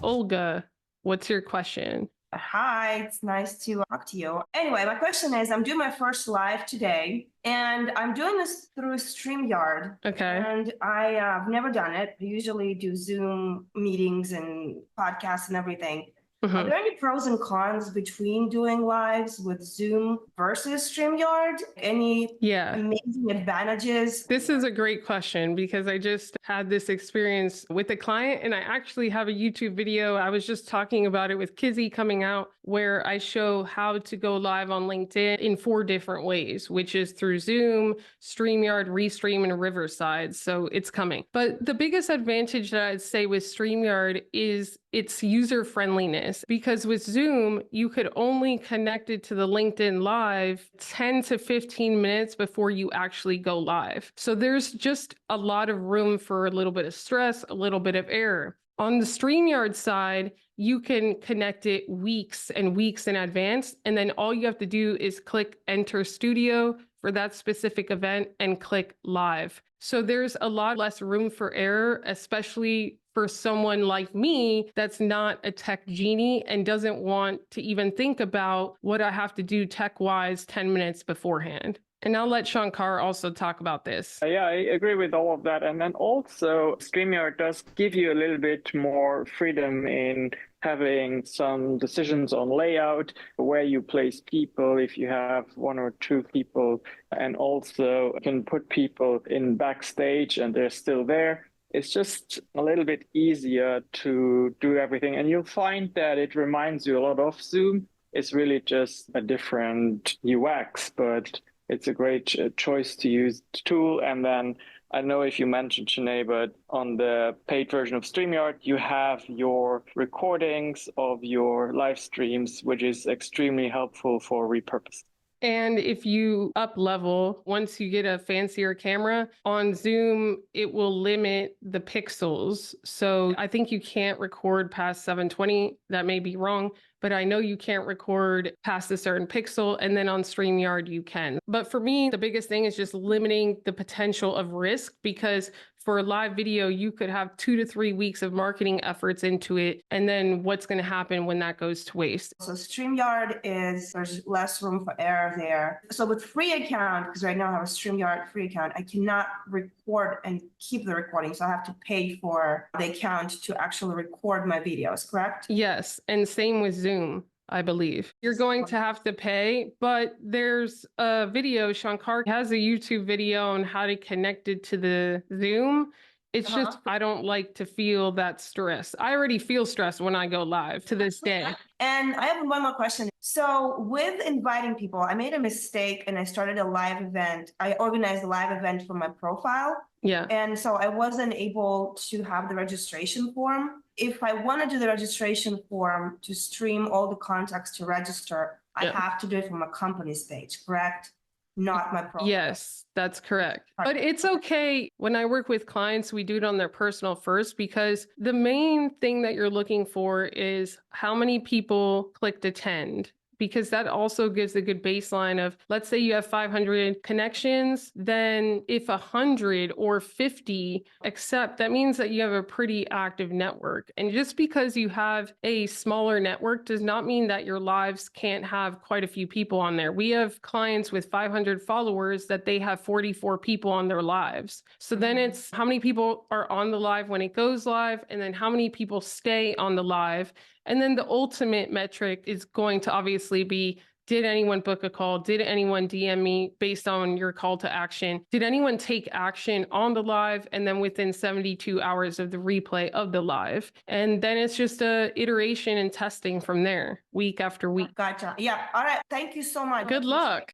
Olga, what's your question? Hi, it's nice to talk to you. Anyway, my question is I'm doing my first live today, and I'm doing this through StreamYard. Okay. And I've never done it. I usually do Zoom meetings and podcasts and everything. Are Mhm. there any pros and cons between doing lives with Zoom versus StreamYard? Any Yeah. amazing advantages? This is a great question because I just had this experience with a client and I actually have a YouTube video. I was just talking about it with Kizzy coming out where I show how to go live on LinkedIn in 4 different ways, which is through Zoom, StreamYard, Restream, and Riverside. So it's coming. But the biggest advantage that I'd say with StreamYard is its user friendliness, because with Zoom, you could only connect it to the LinkedIn Live 10 to 15 minutes before you actually go live. So there's just a lot of room for a little bit of stress, a little bit of error. On the StreamYard side, you can connect it weeks and weeks in advance. And then all you have to do is click Enter Studio for that specific event and click Live. So there's a lot less room for error, especially for someone like me that's not a tech genie and doesn't want to even think about what I have to do tech-wise 10 minutes beforehand. And I'll let Shankar also talk about this. Yeah, I agree with all of that. And then also, StreamYard does give you a little bit more freedom in having some decisions on layout, where you place people, if you have 1 or 2 people, and also can put people in backstage and they're still there. It's just a little bit easier to do everything. And you'll find that it reminds you a lot of Zoom. It's really just a different UX, but it's a great choice to use the tool. And then I don't know if you mentioned, Shanee, but on the paid version of StreamYard, you have your recordings of your live streams, which is extremely helpful for repurposing. And if you up level, once you get a fancier camera on Zoom, it will limit the pixels. So I think you can't record past 720. That may be wrong, but I know you can't record past a certain pixel. And then on StreamYard, you can. But for me, the biggest thing is just limiting the potential of risk, because for a live video, you could have 2 to 3 weeks of marketing efforts into it. And then what's going to happen when that goes to waste? So StreamYard there's less room for error there. So with free account, because right now I have a StreamYard free account, I cannot record and keep the recording. So I have to pay for the account to actually record my videos, correct? Yes. And same with Zoom, I believe. You're going to have to pay, but there's a video. Shankar has a YouTube video on how to connect it to the Zoom. It's just, I don't like to feel that stress. I already feel stressed when I go live to this day. And I have one more question. So with inviting people, I made a mistake and I started a live event. I organized a live event for my profile. Yeah. And so I wasn't able to have the registration form. If I want to do the registration form to stream all the contacts to register, I have to do it from a company's page, correct? Not my profile. Yes, that's correct. But it's okay. When I work with clients, we do it on their personal first, because the main thing that you're looking for is how many people clicked attend, because that also gives a good baseline of, let's say you have 500 connections, then if 100 or 50 accept, that means that you have a pretty active network. And just because you have a smaller network does not mean that your lives can't have quite a few people on there. We have clients with 500 followers that they have 44 people on their lives. So then it's how many people are on the live when it goes live, and then how many people stay on the live. And then the ultimate metric is going to obviously be, did anyone book a call? Did anyone DM me based on your call to action? Did anyone take action on the live? And then within 72 hours of the replay of the live. And then it's just a iteration and testing from there, week after week. Gotcha. Yeah. All right. Thank you so much. Good luck.